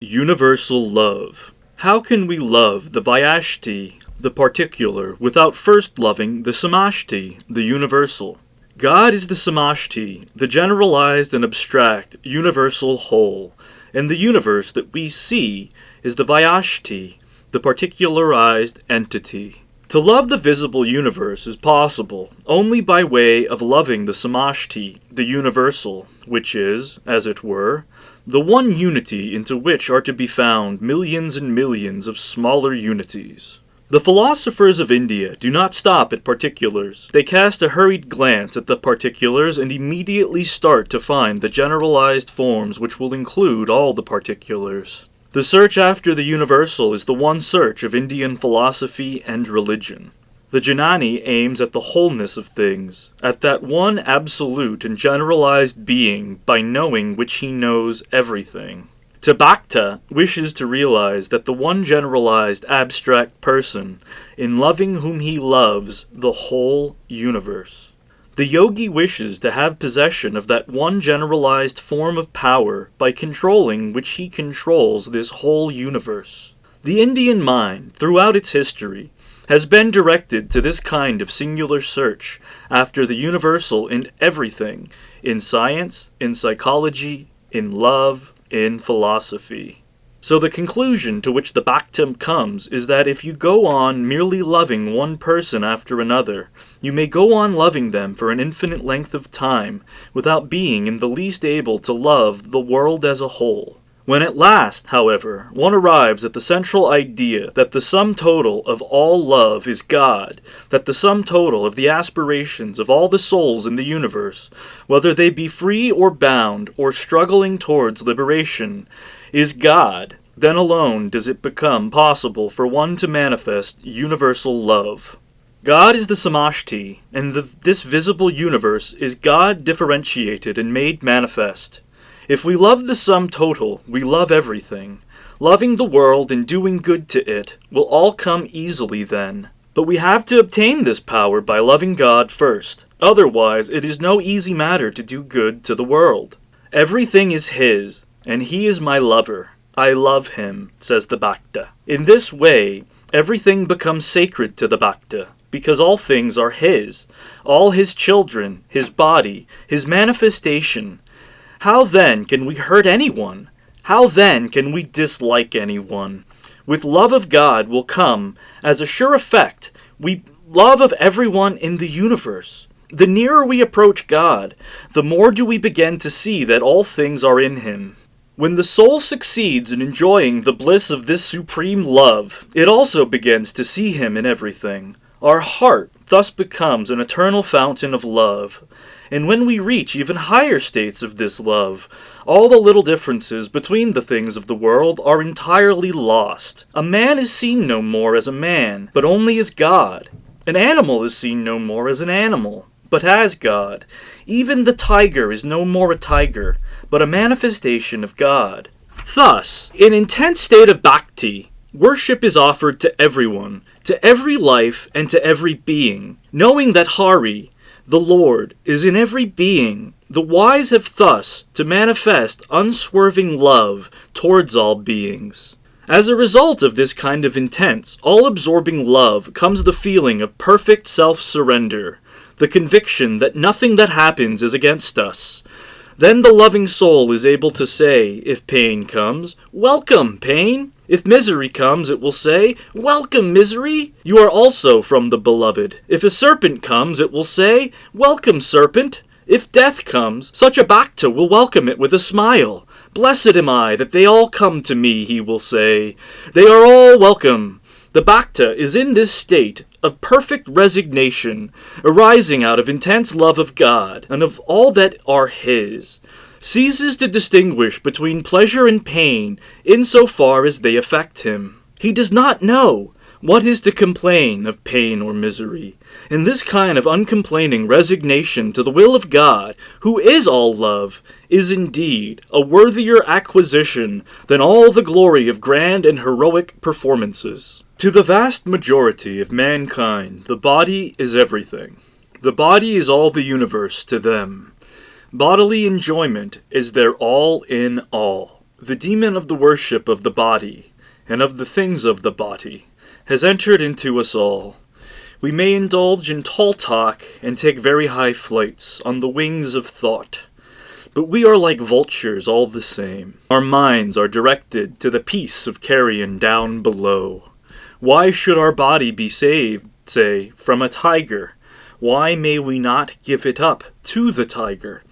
Universal love. How can we love the Vyashti, the particular, without first loving the Samashti, the universal? God is the Samashti, the generalized and abstract universal whole, and the universe that we see is the Vyashti, the particularized entity. To love the visible universe is possible only by way of loving the Samashti, the universal, which is, as it were, the one unity into which are to be found millions and millions of smaller unities. The philosophers of India do not stop at particulars. They cast a hurried glance at the particulars and immediately start to find the generalized forms which will include all the particulars. The search after the universal is the one search of Indian philosophy and religion. The Jnani aims at the wholeness of things, at that one absolute and generalized being by knowing which he knows everything. The Bhakta wishes to realize that the one generalized abstract person, in loving whom he loves the whole universe. The yogi wishes to have possession of that one generalized form of power by controlling which he controls this whole universe. The Indian mind, throughout its history, has been directed to this kind of singular search after the universal in everything, in science, in psychology, in love, in philosophy. So the conclusion to which the Bhakti comes is that if you go on merely loving one person after another, you may go on loving them for an infinite length of time without being in the least able to love the world as a whole. When at last, however, one arrives at the central idea that the sum total of all love is God, that the sum total of the aspirations of all the souls in the universe, whether they be free or bound or struggling towards liberation, is God, then alone does it become possible for one to manifest universal love. God is the Samashti, and this visible universe is God differentiated and made manifest. If we love the sum total, we love everything. Loving the world and doing good to it will all come easily then. But we have to obtain this power by loving God first. Otherwise, it is no easy matter to do good to the world. Everything is His, and He is my lover. I love Him, says the Bhakti. In this way, everything becomes sacred to the Bhakti, because all things are His, all His children, His body, His manifestation. How then can we hurt anyone? How then can we dislike anyone? With love of God will come, as a sure effect, love of everyone in the universe. The nearer we approach God, the more do we begin to see that all things are in Him. When the soul succeeds in enjoying the bliss of this supreme love, it also begins to see Him in everything. Our heart thus becomes an eternal fountain of love. And when we reach even higher states of this love, all the little differences between the things of the world are entirely lost. A man is seen no more as a man, but only as God. An animal is seen no more as an animal, but as God. Even the tiger is no more a tiger, but a manifestation of God. Thus, in intense state of bhakti, worship is offered to everyone, to every life and to every being, knowing that Hari, the Lord, is in every being. The wise have thus to manifest unswerving love towards all beings. As a result of this kind of intense, all-absorbing love comes the feeling of perfect self-surrender, the conviction that nothing that happens is against us. Then the loving soul is able to say, if pain comes, "Welcome, pain!" If misery comes, it will say, "Welcome, misery! You are also from the beloved." If a serpent comes, it will say, "Welcome, serpent!" If death comes, such a Bhakta will welcome it with a smile. "Blessed am I that they all come to me," he will say. "They are all welcome." The Bhakta is in this state of perfect resignation, arising out of intense love of God and of all that are His, ceases to distinguish between pleasure and pain insofar as they affect him. He does not know what is to complain of pain or misery. And this kind of uncomplaining resignation to the will of God, who is all love, is indeed a worthier acquisition than all the glory of grand and heroic performances. To the vast majority of mankind, the body is everything. The body is all the universe to them. Bodily enjoyment is their all in all. The demon of the worship of the body, and of the things of the body, has entered into us all. We may indulge in tall talk and take very high flights on the wings of thought, but we are like vultures all the same. Our minds are directed to the peace of carrion down below. Why should our body be saved, say, from a tiger? Why may we not give it up to the tiger?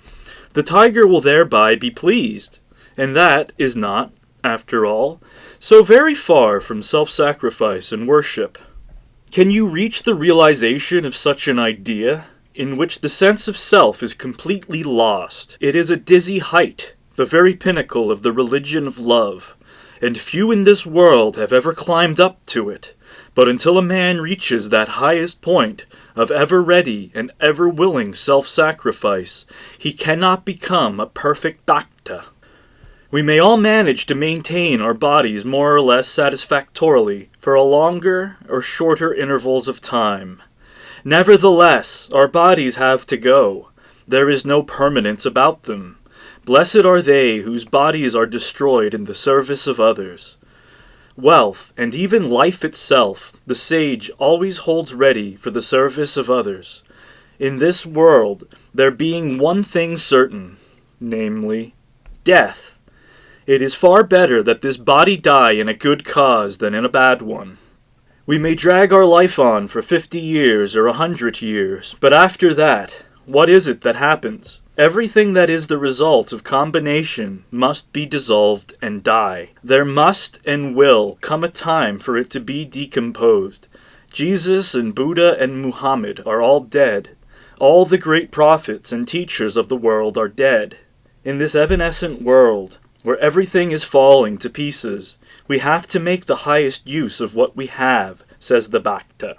The tiger will thereby be pleased, and that is not, after all, so very far from self-sacrifice and worship. Can you reach the realization of such an idea, in which the sense of self is completely lost? It is a dizzy height, the very pinnacle of the religion of love, and few in this world have ever climbed up to it. But until a man reaches that highest point of ever-ready and ever-willing self-sacrifice, he cannot become a perfect Bhakta. We may all manage to maintain our bodies more or less satisfactorily for a longer or shorter intervals of time. Nevertheless, our bodies have to go. There is no permanence about them. Blessed are they whose bodies are destroyed in the service of others. Wealth, and even life itself, the sage always holds ready for the service of others. In this world, there being one thing certain, namely, death. It is far better that this body die in a good cause than in a bad one. We may drag our life on for 50 years or 100 years, but after that, what is it that happens? Everything that is the result of combination must be dissolved and die. There must and will come a time for it to be decomposed. Jesus and Buddha and Muhammad are all dead. All the great prophets and teachers of the world are dead. In this evanescent world, where everything is falling to pieces, we have to make the highest use of what we have, says the Bhakta.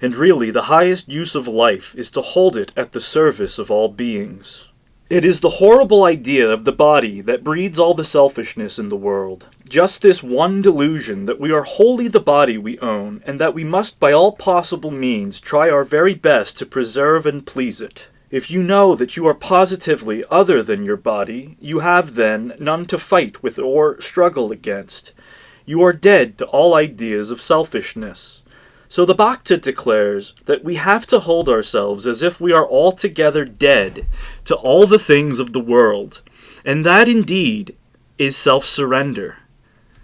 And really, the highest use of life is to hold it at the service of all beings. It is the horrible idea of the body that breeds all the selfishness in the world. Just this one delusion that we are wholly the body we own, and that we must by all possible means try our very best to preserve and please it. If you know that you are positively other than your body, you have then none to fight with or struggle against. You are dead to all ideas of selfishness. So the Bhakta declares that we have to hold ourselves as if we are altogether dead to all the things of the world, and that indeed is self-surrender.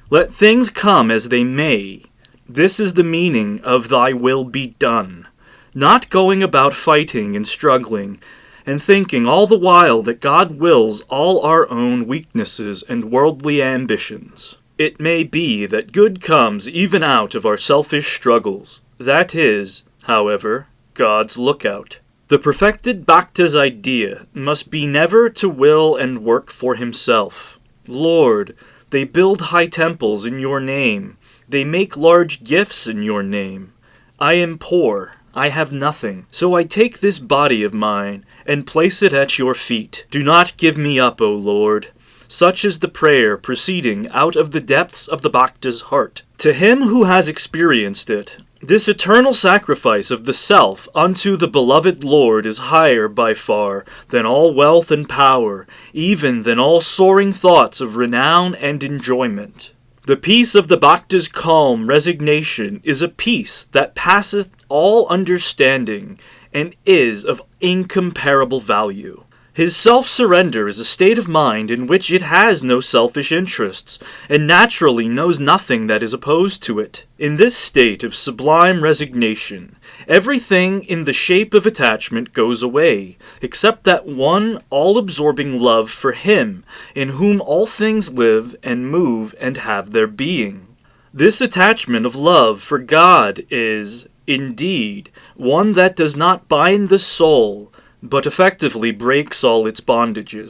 Let things come as they may. This is the meaning of thy will be done. Not going about fighting and struggling, and thinking all the while that God wills all our own weaknesses and worldly ambitions. It may be that good comes even out of our selfish struggles. That is, however, God's lookout. The perfected Bhakta's idea must be never to will and work for himself. Lord, they build high temples in your name. They make large gifts in your name. I am poor. I have nothing, so I take this body of mine and place it at your feet. Do not give me up, O Lord. Such is the prayer proceeding out of the depths of the Bhakta's heart. To him who has experienced it, this eternal sacrifice of the self unto the beloved Lord is higher by far than all wealth and power, even than all soaring thoughts of renown and enjoyment. The peace of the Bhakta's calm resignation is a peace that passeth all understanding and is of incomparable value. His self-surrender is a state of mind in which it has no selfish interests, and naturally knows nothing that is opposed to it. In this state of sublime resignation, everything in the shape of attachment goes away, except that one all-absorbing love for Him, in whom all things live and move and have their being. This attachment of love for God is, indeed, one that does not bind the soul, but effectively breaks all its bondages.